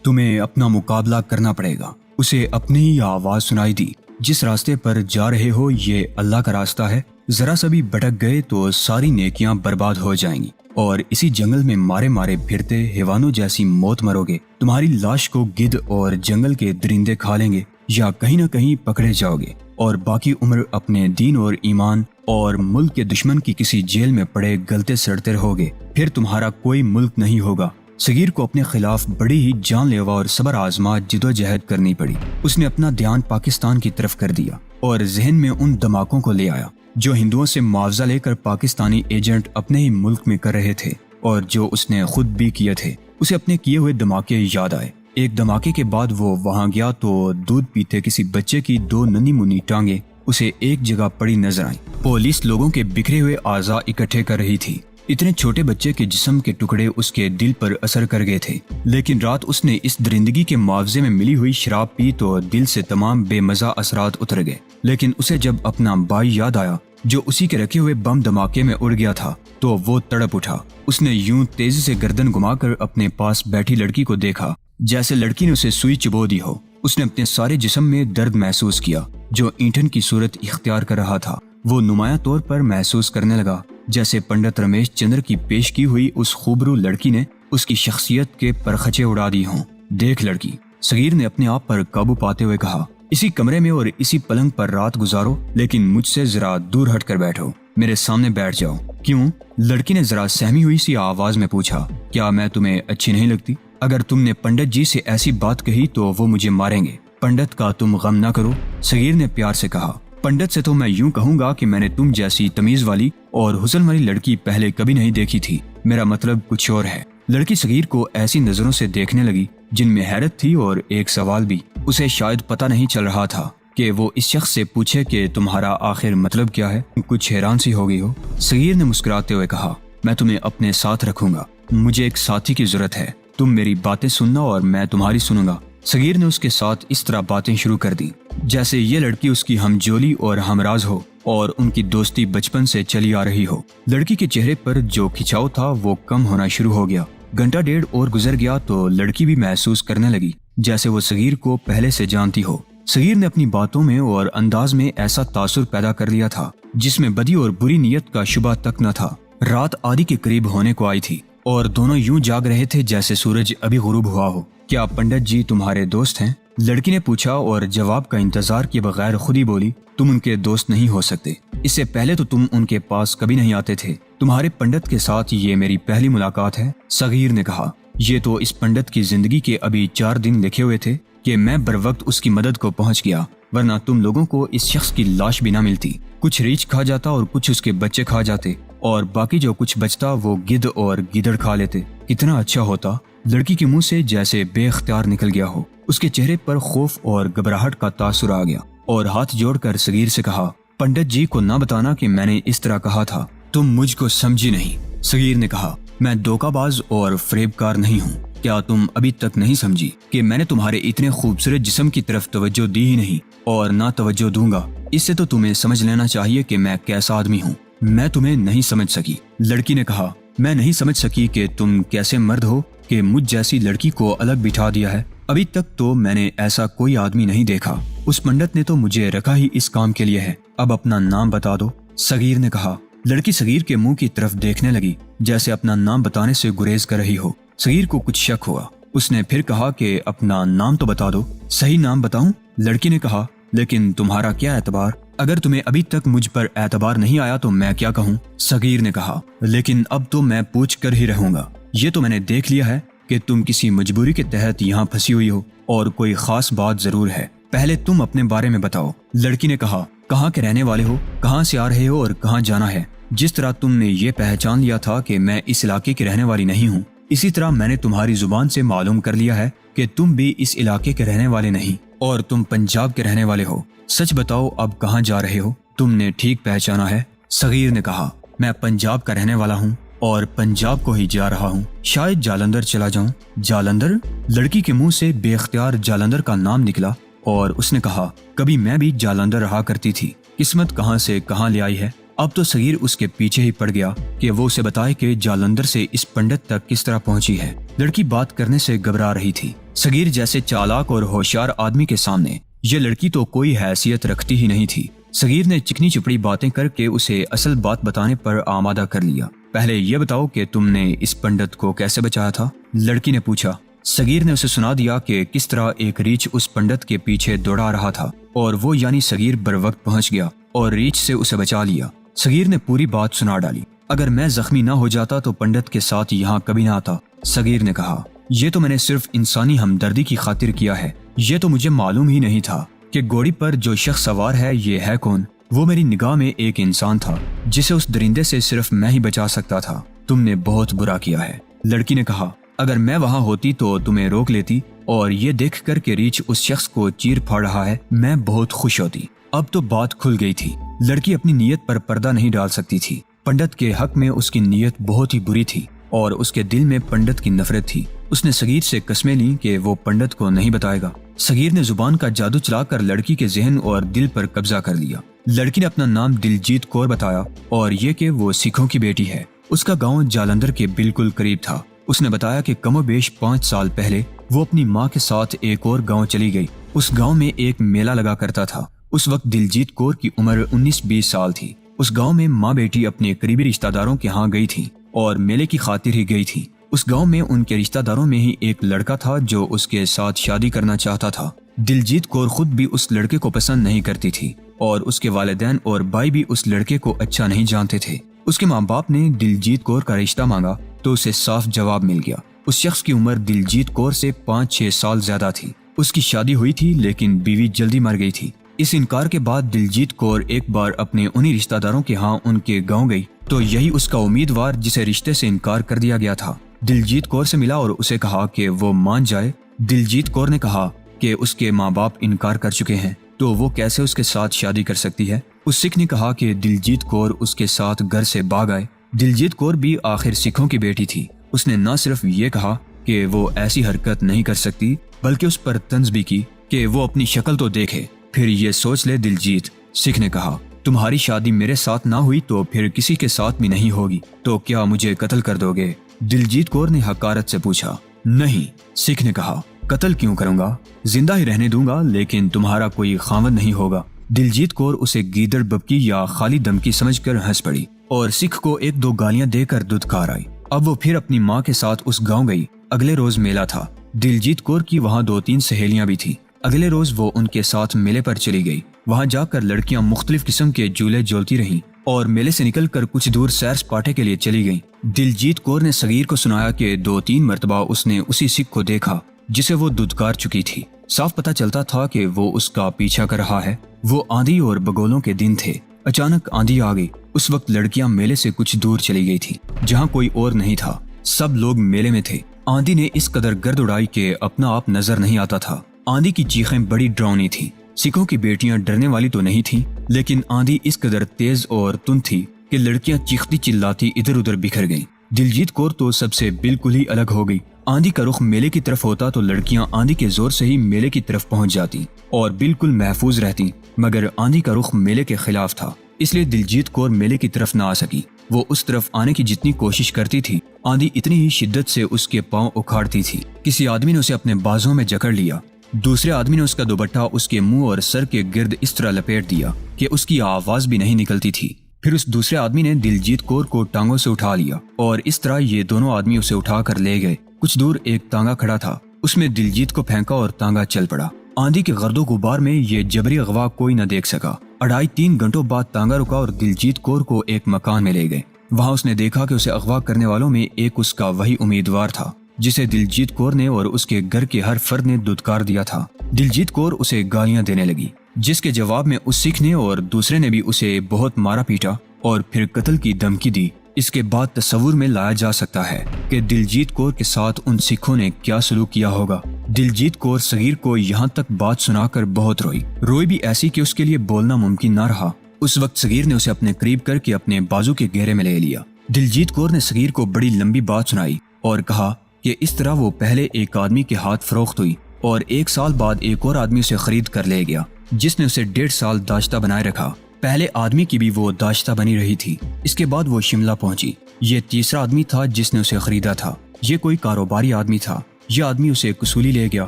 تمہیں اپنا مقابلہ کرنا پڑے گا۔ اسے اپنی ہی آواز سنائی دی، جس راستے پر جا رہے ہو یہ اللہ کا راستہ ہے، ذرا سا بھی بھٹک گئے تو ساری نیکیاں برباد ہو جائیں گی اور اسی جنگل میں مارے مارے پھرتے حیوانوں جیسی موت مرو گے۔ تمہاری لاش کو گدھ اور جنگل کے درندے کھا لیں گے یا کہیں نہ کہیں پکڑے جاؤ گے اور باقی عمر اپنے دین اور ایمان اور ملک کے دشمن کی کسی جیل میں پڑے گلتے سڑتے رہو گے۔ پھر تمہارا کوئی ملک نہیں ہوگا۔ صغیر کو اپنے خلاف بڑی ہی جان لیوا اور صبر آزما جدوجہد کرنی پڑی۔ اس نے اپنا دھیان پاکستان کی طرف کر دیا اور ذہن میں ان دھماکوں کو لے آیا جو ہندوؤں سے معاوضہ لے کر پاکستانی ایجنٹ اپنے ہی ملک میں کر رہے تھے اور جو اس نے خود بھی کیے تھے۔ اسے اپنے کیے ہوئے دھماکے یاد آئے۔ ایک دھماکے کے بعد وہ وہاں گیا تو دودھ پیتے کسی بچے کی 2 ننھی منی ٹانگیں اسے ایک جگہ پڑی نظر آئیں۔ پولیس لوگوں کے بکھرے ہوئے اعضاء اکٹھے کر رہی تھی۔ اتنے چھوٹے بچے کے جسم کے ٹکڑے اس کے دل پر اثر کر گئے تھے، لیکن رات اس نے اس درندگی کے معاوضے میں ملی ہوئی شراب پی تو دل سے تمام بے مزہ اثرات اتر گئے۔ لیکن اسے جب اپنا بھائی یاد آیا جو اسی کے رکھے ہوئے بم دھماکے میں اڑ گیا تھا تو وہ تڑپ اٹھا۔ اس نے یوں تیزی سے گردن گھما کر اپنے پاس بیٹھی لڑکی کو دیکھا جیسے لڑکی نے اسے سوئی چبو دی ہو۔ اس نے اپنے سارے جسم میں درد محسوس کیا جو اینٹھن کی صورت اختیار کر رہا تھا۔ وہ نمایاں طور پر محسوس کرنے لگا جیسے پنڈت رمیش چندر کی پیش کی ہوئی اس خوبرو لڑکی نے اس کی شخصیت کے پرخچے اڑا دی ہوں۔ دیکھ لڑکی، صغیر نے اپنے آپ پر قابو پاتے ہوئے کہا، اسی کمرے میں اور اسی پلنگ پر رات گزارو، لیکن مجھ سے ذرا دور ہٹ کر بیٹھو، میرے سامنے بیٹھ جاؤ۔ کیوں؟ لڑکی نے ذرا سہمی ہوئی سی آواز میں پوچھا۔ کیا میں تمہیں اچھی نہیں لگتی؟ اگر تم نے پنڈت جی سے ایسی بات کہی تو وہ مجھے ماریں گے۔ پنڈت کا تم غم نہ کرو، صغیر نے پیار سے کہا۔ پنڈت سے تو میں یوں کہوں گا کہ میں نے تم جیسی تمیز والی اور حسن والی لڑکی پہلے کبھی نہیں دیکھی تھی، میرا مطلب کچھ اور ہے۔ لڑکی صغیر کو ایسی نظروں سے دیکھنے لگی جن میں حیرت تھی اور ایک سوال بھی۔ اسے شاید پتہ نہیں چل رہا تھا کہ وہ اس شخص سے پوچھے کہ تمہارا آخر مطلب کیا ہے۔ کچھ حیران سی ہو گئی ہو؟ صغیر نے مسکراتے ہوئے کہا، میں تمہیں اپنے ساتھ رکھوں گا، مجھے ایک ساتھی کی ضرورت ہے، تم میری باتیں سننا اور میں تمہاری سنوں گا۔ صغیر نے اس کے ساتھ اس طرح باتیں شروع کر دی جیسے یہ لڑکی اس کی ہمجولی اور ہمراز ہو اور ان کی دوستی بچپن سے چلی آ رہی ہو۔ لڑکی کے چہرے پر جو کھچاؤ تھا وہ کم ہونا شروع ہو گیا۔ گھنٹہ ڈیڑھ اور گزر گیا تو لڑکی بھی محسوس کرنے لگی جیسے وہ صغیر کو پہلے سے جانتی ہو۔ صغیر نے اپنی باتوں میں اور انداز میں ایسا تاثر پیدا کر لیا تھا جس میں بدی اور بری نیت کا شبہ تک نہ تھا۔ رات آدھی کے قریب ہونے کو آئی تھی اور دونوں یوں جاگ رہے تھے جیسے سورج ابھی غروب ہوا ہو۔ کیا پنڈت جی تمہارے دوست ہیں؟ لڑکی نے پوچھا اور جواب کا انتظار کیے بغیر خود ہی بولی، تم ان کے دوست نہیں ہو سکتے، اس سے پہلے تو تم ان کے پاس کبھی نہیں آتے تھے، تمہارے پنڈت کے ساتھ یہ میری پہلی ملاقات ہے۔ صغیر نے کہا، یہ تو اس پنڈت کی زندگی کے ابھی 4 دن لکھے ہوئے تھے کہ میں بر وقت اس کی مدد کو پہنچ گیا، ورنہ تم لوگوں کو اس شخص کی لاش بھی نہ ملتی۔ کچھ ریچھ کھا جاتا اور کچھ اس کے بچے کھا جاتے اور باقی جو کچھ بچتا وہ گدھ اور گیدڑ کھا لیتے۔ کتنا اچھا ہوتا۔ لڑکی کے منہ سے جیسے بے اختیار نکل گیا ہو۔ اس کے چہرے پر خوف اور گھبراہٹ کا تاثر آ گیا اور ہاتھ جوڑ کر صغیر سے کہا، پنڈت جی کو نہ بتانا کہ میں نے اس طرح کہا تھا، تم مجھ کو سمجھی نہیں۔ صغیر نے کہا، میں دھوکہ باز اور فریب کار نہیں ہوں۔ کیا تم ابھی تک نہیں سمجھی کہ میں نے تمہارے اتنے خوبصورت جسم کی طرف توجہ دی ہی نہیں اور نہ توجہ دوں گا؟ اس سے تو تمہیں سمجھ لینا چاہیے کہ میں کیسا آدمی ہوں۔ میں تمہیں نہیں سمجھ سکی۔ لڑکی نے کہا، میں نہیں سمجھ سکی کہ تم کیسے مرد ہو کہ مجھ جیسی لڑکی کو الگ بٹھا دیا ہے۔ ابھی تک تو میں نے ایسا کوئی آدمی نہیں دیکھا۔ اس پنڈت نے تو مجھے رکھا ہی اس کام کے لیے ہے۔ اب اپنا نام بتا دو، صغیر نے کہا۔ لڑکی صغیر کے منہ کی طرف دیکھنے لگی جیسے اپنا نام بتانے سے گریز کر رہی ہو۔ صغیر کو کچھ شک ہوا۔ اس نے پھر کہا کہ اپنا نام تو بتا دو۔ صحیح نام بتاؤں؟ لڑکی نے کہا، لیکن تمہارا کیا اعتبار؟ اگر تمہیں ابھی تک مجھ پر اعتبار نہیں آیا تو میں کیا کہوں؟ صغیر نے کہا، لیکن اب تو میں پوچھ کر ہی رہوں گا۔ یہ تو میں نے دیکھ لیا ہے کہ تم کسی مجبوری کے تحت یہاں پھنسی ہوئی ہو اور کوئی خاص بات ضرور ہے۔ پہلے تم اپنے بارے میں بتاؤ۔ لڑکی نے کہا، کہاں کے رہنے والے ہو، کہاں سے آ رہے ہو اور کہاں جانا ہے؟ جس طرح تم نے یہ پہچان لیا تھا کہ میں اس علاقے کی رہنے والی نہیں ہوں، اسی طرح میں نے تمہاری زبان سے معلوم کر لیا ہے کہ تم بھی اس علاقے کے رہنے والے نہیں اور تم پنجاب کے رہنے والے ہو۔ سچ بتاؤ، اب کہاں جا رہے ہو؟ تم نے ٹھیک پہچانا ہے۔ صغیر نے کہا، میں پنجاب کا رہنے والا ہوں اور پنجاب کو ہی جا رہا ہوں، شاید جالندھر چلا جاؤں۔ جالندھر؟ لڑکی کے منہ سے بے اختیار جالندھر کا نام نکلا اور اس نے کہا، کبھی میں بھی جالندھر رہا کرتی تھی، قسمت کہاں سے کہاں لے آئی ہے۔ اب تو صغیر اس کے پیچھے ہی پڑ گیا کہ وہ اسے بتائے کہ جالندھر سے اس پنڈت تک کس طرح پہنچی ہے۔ لڑکی بات کرنے سے گھبرا رہی تھی صغیر جیسے چالاک اور ہوشیار آدمی کے سامنے یہ لڑکی تو کوئی حیثیت رکھتی ہی نہیں تھی۔ صغیر نے چکنی چپڑی باتیں کر کے اسے اصل بات بتانے پر آمادہ کر لیا۔ پہلے یہ بتاؤ کہ تم نے اس پنڈت کو کیسے بچایا تھا؟ لڑکی نے پوچھا۔ صغیر نے اسے سنا دیا کہ کس طرح ایک ریچھ اس پنڈت کے پیچھے دوڑا رہا تھا اور وہ یعنی صغیر بر وقت پہنچ گیا اور ریچھ سے اسے بچا لیا۔ صغیر نے پوری بات سنا ڈالی۔ اگر میں زخمی نہ ہو جاتا تو پنڈت کے ساتھ یہاں کبھی نہ آتا، صغیر نے کہا۔ یہ تو میں نے صرف انسانی ہمدردی کی خاطر کیا ہے، یہ تو مجھے معلوم ہی نہیں تھا کہ گھوڑی پر جو شخص سوار ہے یہ ہے کون۔ وہ میری نگاہ میں ایک انسان تھا جسے اس درندے سے صرف میں ہی بچا سکتا تھا۔ تم نے بہت برا کیا ہے، لڑکی نے کہا۔ اگر میں وہاں ہوتی تو تمہیں روک لیتی اور یہ دیکھ کر کہ ریچھ اس شخص کو چیر پھاڑ رہا ہے میں بہت خوش ہوتی۔ اب تو بات کھل گئی تھی۔ لڑکی اپنی نیت پر پردہ نہیں ڈال سکتی تھی۔ پنڈت کے حق میں اس کی نیت بہت ہی بری تھی اور اس کے دل میں پنڈت کی نفرت تھی۔ اس نے صغیر سے قسمیں لیں کہ وہ پنڈت کو نہیں بتائے گا۔ صغیر نے زبان کا جادو چلا کر لڑکی کے ذہن اور دل پر قبضہ کر لیا۔ لڑکی نے اپنا نام دلجیت کور بتایا اور یہ کہ وہ سکھوں کی بیٹی ہے۔ اس کا گاؤں جالندھر کے بالکل قریب تھا۔ اس نے بتایا کہ کم و بیش 5 سال پہلے وہ اپنی ماں کے ساتھ ایک اور گاؤں چلی گئی۔ اس گاؤں میں ایک میلہ لگا کرتا تھا۔ اس وقت دلجیت کور کی عمر 19-20 سال تھی۔ اس گاؤں میں ماں بیٹی اپنے قریبی رشتہ داروں کے ہاں گئی تھی اور میلے کی خاطر ہی گئی تھی۔ اس گاؤں میں ان کے رشتہ داروں میں ہی ایک لڑکا تھا جو اس کے ساتھ شادی کرنا چاہتا تھا۔ دلجیت کور خود بھی اس لڑکے کو پسند نہیں کرتی تھی اور اس کے والدین اور بھائی بھی اس لڑکے کو اچھا نہیں جانتے تھے۔ اس کے ماں باپ نے دلجیت کور کا رشتہ مانگا تو اسے صاف جواب مل گیا۔ اس شخص کی عمر دلجیت کور سے 5-6 سال زیادہ تھی۔ اس کی شادی ہوئی تھی لیکن بیوی جلدی مر گئی تھی۔ اس انکار کے بعد دلجیت کور ایک بار اپنے انہی رشتہ داروں کے ہاں ان کے گاؤں گئی تو یہی اس کا امیدوار جسے رشتے سے انکار کر دیا گیا تھا دلجیت کور سے ملا اور اسے کہا کہ وہ مان جائے۔ دلجیت کور نے کہا کہ اس کے ماں باپ انکار کر چکے ہیں تو وہ کیسے اس کے ساتھ شادی کر سکتی ہے۔ اس سکھ نے کہا کہ دلجیت کور اس کے ساتھ گھر سے بھاگ آئے۔ دلجیت کور بھی آخر سکھوں کی بیٹی تھی۔ اس نے نہ صرف یہ کہا کہ وہ ایسی حرکت نہیں کر سکتی بلکہ اس پر طنز بھی کی کہ وہ اپنی شکل تو دیکھے پھر یہ سوچ لے۔ دلجیت سکھ نے کہا تمہاری شادی میرے ساتھ نہ ہوئی تو پھر کسی کے ساتھ بھی نہیں ہوگی تو کیا مجھے قتل کر دو گے؟ دلجیت کور نے حقارت سے پوچھا۔ نہیں، سکھ نے کہا قتل کیوں کروں گا، زندہ ہی رہنے دوں گا لیکن تمہارا کوئی خاوند نہیں ہوگا۔ دلجیت کور اسے گیدڑ ببکی یا خالی دمکی سمجھ کر ہنس پڑی اور سکھ کو 1-2 گالیاں دے کر دھتکار آئی۔ اب وہ پھر اپنی ماں کے ساتھ اس گاؤں گئی۔ اگلے روز میلہ تھا۔ دلجیت کور کی وہاں 2-3 سہیلیاں بھی تھیں۔ اگلے روز وہ ان کے ساتھ میلے پر چلی گئی۔ وہاں جا کر لڑکیاں مختلف قسم کے جھولے جھولتی رہیں اور میلے سے نکل کر کچھ دور سیر سپاٹے کے لیے چلی گئیں۔ دلجیت کور نے صغیر کو سنایا کہ 2-3 مرتبہ اس نے اسی سکھ کو دیکھا جسے وہ دھتکار چکی تھی۔ صاف پتہ چلتا تھا کہ وہ اس کا پیچھا کر رہا ہے۔ وہ آندھی اور بگولوں کے دن تھے۔ اچانک آندھی آ گئی۔ اس وقت لڑکیاں میلے سے کچھ دور چلی گئی تھی جہاں کوئی اور نہیں تھا۔ سب لوگ میلے میں تھے۔ آندھی نے اس قدر گرد اڑائی کہ اپنا آپ نظر نہیں آتا تھا۔ آندھی کی چیخیں بڑی ڈراؤنی تھیں۔ سکھوں کی بیٹیاں ڈرنے والی تو نہیں تھیں لیکن آندھی اس قدر تیز اور تند تھی کہ لڑکیاں چیختی چلاتی ادھر ادھر بکھر گئیں۔ دلجیت کور تو سب سے بالکل ہی الگ ہو گئی۔ آندھی کا رخ میلے کی طرف ہوتا تو لڑکیاں آندھی کے زور سے ہی میلے کی طرف پہنچ جاتی اور بالکل محفوظ رہتی، مگر آندھی کا رخ میلے کے خلاف تھا، اس لیے دلجیت کور میلے کی طرف نہ آ سکی۔ وہ اس طرف آنے کی جتنی کوشش کرتی تھی آندھی اتنی ہی شدت سے اس کے پاؤں اکھاڑتی تھی۔ کسی آدمی نے اسے اپنے بازوں میں جکڑ لیا۔ دوسرے آدمی نے اس کا دوپٹہ اس کے منہ اور سر کے گرد اس طرح لپیٹ دیا کہ اس کی آواز بھی نہیں نکلتی تھی۔ پھر اس دوسرے آدمی نے دلجیت کور کو ٹانگوں سے اٹھا لیا اور اس طرح یہ دونوں آدمی اسے اٹھا کر لے گئے۔ کچھ دور ایک تانگا کھڑا تھا، اس میں دلجیت کو پھینکا اور تانگا چل پڑا۔ آندھی کے گرد و غبار میں یہ جبری اغوا کوئی نہ دیکھ سکا۔ 2.5-3 گھنٹوں بعد تانگا رکا اور دلجیت کور کو ایک مکان میں لے گئے۔ وہاں اس نے دیکھا کہ اسے اغوا کرنے والوں میں ایک اس کا وہی امیدوار تھا جسے دلجیت کور نے اور اس کے گھر کے ہر فرد نے دھتکار دیا تھا۔ دلجیت کور اسے گالیاں دینے لگی جس کے جواب میں اس سکھ نے اور دوسرے نے بھی اسے بہت مارا پیٹا اور پھر قتل کی دھمکی دی۔ اس کے بعد تصور میں لایا جا سکتا ہے کہ دلجیت کور کے ساتھ ان سکھوں نے کیا سلوک کیا ہوگا۔ دلجیت کور صغیر کو یہاں تک بات سنا کر بہت روئی بھی ایسی کہ اس کے لیے بولنا ممکن نہ رہا۔ اس وقت صغیر نے اسے اپنے قریب کر کے اپنے بازو کے گھیرے میں لے لیا۔ دلجیت کور نے صغیر کو بڑی لمبی بات سنائی اور کہا کہ اس طرح وہ پہلے ایک آدمی کے ہاتھ فروخت ہوئی اور 1 سال بعد ایک اور آدمی اسے خرید کر لے گیا جس نے اسے 1.5 سال داشتہ بنائے رکھا۔ پہلے آدمی کی بھی وہ داشتہ بنی رہی تھی۔ اس کے بعد وہ شملہ پہنچی۔ یہ تیسرا آدمی تھا جس نے اسے خریدا تھا۔ یہ کوئی کاروباری آدمی تھا۔ یہ آدمی اسے کسولی لے گیا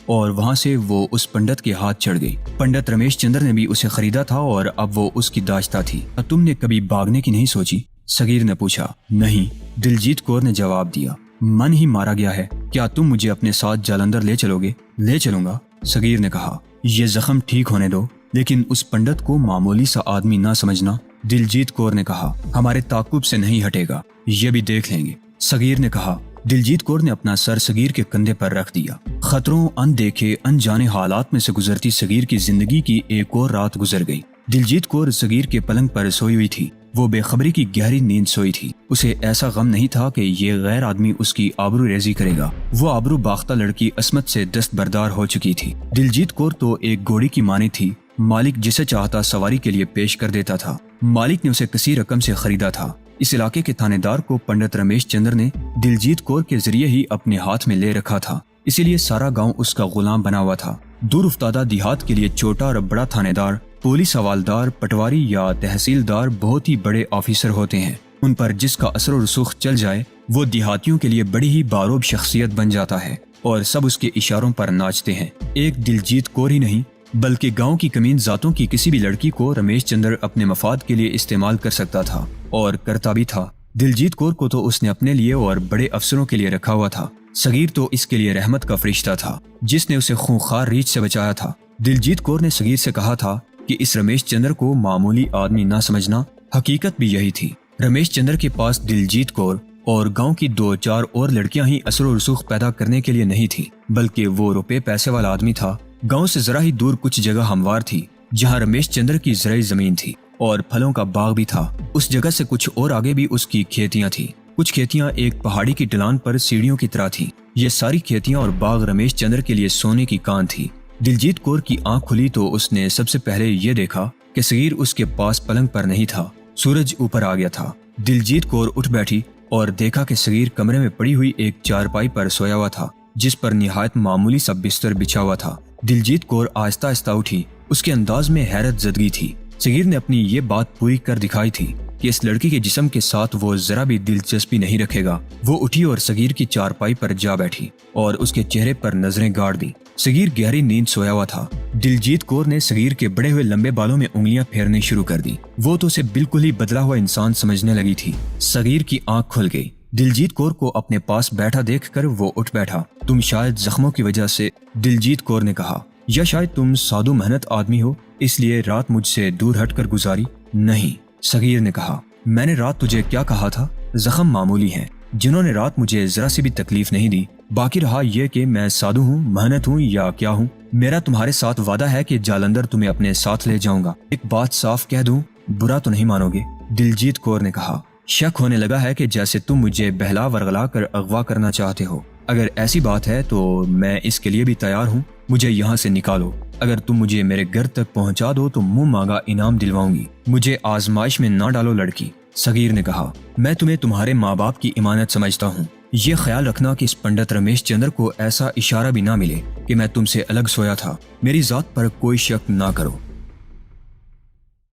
اور وہاں سے وہ اس پنڈت کے ہاتھ چڑھ گئی۔ پنڈت رمیش چندر نے بھی اسے خریدا تھا اور اب وہ اس کی داشتہ تھی۔ تم نے کبھی بھاگنے کی نہیں سوچی؟ صغیر نے پوچھا۔ نہیں، دلجیت کور نے جواب دیا، من ہی مارا گیا ہے۔ کیا تم مجھے اپنے ساتھ جالندھر لے چلو گے؟ لے چلوں گا، صغیر نے کہا۔ یہ زخم ٹھیک ہونے دو، لیکن اس پنڈت کو معمولی سا آدمی نہ سمجھنا، دلجیت کور نے کہا۔ ہمارے تعاقب سے نہیں ہٹے گا، یہ بھی دیکھ لیں گے، صغیر نے کہا۔ دلجیت کور نے اپنا سر صغیر کے کندھے پر رکھ دیا۔ خطروں، اندیکھے انجانے حالات میں سے گزرتی صغیر کی زندگی کی ایک اور رات گزر گئی۔ دلجیت کور صغیر کے پلنگ پر سوئی ہوئی تھی۔ وہ بے خبری کی گہری نیند سوئی تھی۔ اسے ایسا غم نہیں تھا کہ یہ غیر آدمی اس کی آبرو ریزی کرے گا۔ وہ آبرو باختہ لڑکی عصمت سے دستبردار ہو چکی تھی۔ دلجیت کور تو ایک گھوڑی کی مانی تھی، مالک جسے چاہتا سواری کے لیے پیش کر دیتا تھا۔ مالک نے اسے کثیر رقم سے خریدا تھا۔ اس علاقے کے تھانے دار کو پنڈت رمیش چندر نے دلجیت کور کے ذریعے ہی اپنے ہاتھ میں لے رکھا تھا، اسی لیے سارا گاؤں اس کا غلام بنا ہوا تھا۔ دور افتادہ دیہات کے لیے چھوٹا اور بڑا تھانے دار، پولیس حوالدار، پٹواری یا تحصیلدار بہت ہی بڑے آفیسر ہوتے ہیں۔ ان پر جس کا اثر و رسوخ چل جائے وہ دیہاتیوں کے لیے بڑی ہی باروب شخصیت بن جاتا ہے اور سب اس کے اشاروں پر ناچتے ہیں۔ ایک دلجیت کور ہی نہیں بلکہ گاؤں کی کمین ذاتوں کی کسی بھی لڑکی کو رمیش چندر اپنے مفاد کے لیے استعمال کر سکتا تھا اور کرتا بھی تھا۔ دلجیت کور کو تو اس نے اپنے لیے اور بڑے افسروں کے لیے رکھا ہوا تھا۔ صغیر تو اس کے لیے رحمت کا فرشتہ تھا جس نے اسے خونخوار ریچھ سے بچایا تھا۔ دلجیت کور نے صغیر سے کہا تھا کہ اس رمیش چندر کو معمولی آدمی نہ سمجھنا۔ حقیقت بھی یہی تھی۔ رمیش چندر کے پاس دلجیت کور اور گاؤں کی 2-4 اور لڑکیاں ہی اثر و رسوخ پیدا کرنے کے لیے نہیں تھی، بلکہ وہ روپے پیسے والا آدمی تھا۔ گاؤں سے ذرا ہی دور کچھ جگہ ہموار تھی جہاں رمیش چندر کی زرعی زمین تھی اور پھلوں کا باغ بھی تھا۔ اس جگہ سے کچھ اور آگے بھی اس کی کھیتیاں تھیں۔ کچھ کھیتیاں ایک پہاڑی کی ڈھلان پر سیڑھیوں کی طرح تھیں۔ یہ ساری کھیتیاں اور باغ رمیش چندر کے لیے سونے کی کان تھی۔ دلجیت کور کی آنکھ کھلی تو اس نے سب سے پہلے یہ دیکھا کہ صغیر اس کے پاس پلنگ پر نہیں تھا، سورج اوپر آ گیا تھا۔ دلجیت کور اٹھ بیٹھی اور دیکھا کہ صغیر کمرے میں پڑی ہوئی ایک چارپائی پر سویا ہوا تھا جس پر نہایت معمولی سا بستر بچھا ہوا تھا۔ دلجیت کور آہستہ آہستہ اٹھی۔ اس کے انداز میں حیرت زدگی تھی۔ صغیر نے اپنی یہ بات پوری کر دکھائی تھی کہ اس لڑکی کے جسم کے ساتھ وہ ذرا بھی دلچسپی نہیں رکھے گا۔ وہ اٹھی اور صغیر کی چارپائی پر جا بیٹھی اور اس کے چہرے پر نظریں گاڑ دی۔ صغیر گہری نیند سویا ہوا تھا۔ دلجیت کور نے صغیر کے بڑے ہوئے لمبے بالوں میں انگلیاں پھیرنے شروع کر دی۔ وہ تو اسے بالکل ہی بدلا ہوا انسان سمجھنے لگی تھی۔ صغیر کی آنکھ کھل گئی۔ دلجیت کور کو اپنے پاس بیٹھا دیکھ کر وہ اٹھ بیٹھا۔ تم شاید زخموں کی وجہ سے، دلجیت کور نے کہا، یا شاید تم سادو محنت آدمی ہو اس لیے رات مجھ سے دور ہٹ کر گزاری؟ نہیں، صغیر نے کہا، میں نے رات تجھے کیا کہا تھا؟ زخم معمولی ہیں جنہوں نے رات مجھے ذرا سی بھی تکلیف نہیں دی۔ باقی رہا یہ کہ میں سادو ہوں، محنت ہوں یا کیا ہوں، میرا تمہارے ساتھ وعدہ ہے کہ جالندھر تمہیں اپنے ساتھ لے جاؤں گا۔ ایک بات صاف کہہ دوں، برا تو نہیں مانو گے؟ دلجیت کور نے کہا۔ شک ہونے لگا ہے کہ جیسے تم مجھے بہلا ورغلا کر اغوا کرنا چاہتے ہو۔ اگر ایسی بات ہے تو میں اس کے لیے بھی تیار ہوں۔ مجھے یہاں سے نکالو۔ اگر تم مجھے میرے گھر تک پہنچا دو تو منہ مانگا انعام دلواؤں گی۔ مجھے آزمائش میں نہ ڈالو لڑکی، صغیر نے کہا۔ میں تمہیں تمہارے ماں باپ کی امانت سمجھتا ہوں۔ یہ خیال رکھنا کہ اس پنڈت رمیش چندر کو ایسا اشارہ بھی نہ ملے کہ میں تم سے الگ سویا تھا۔ میری ذات پر کوئی شک نہ کرو۔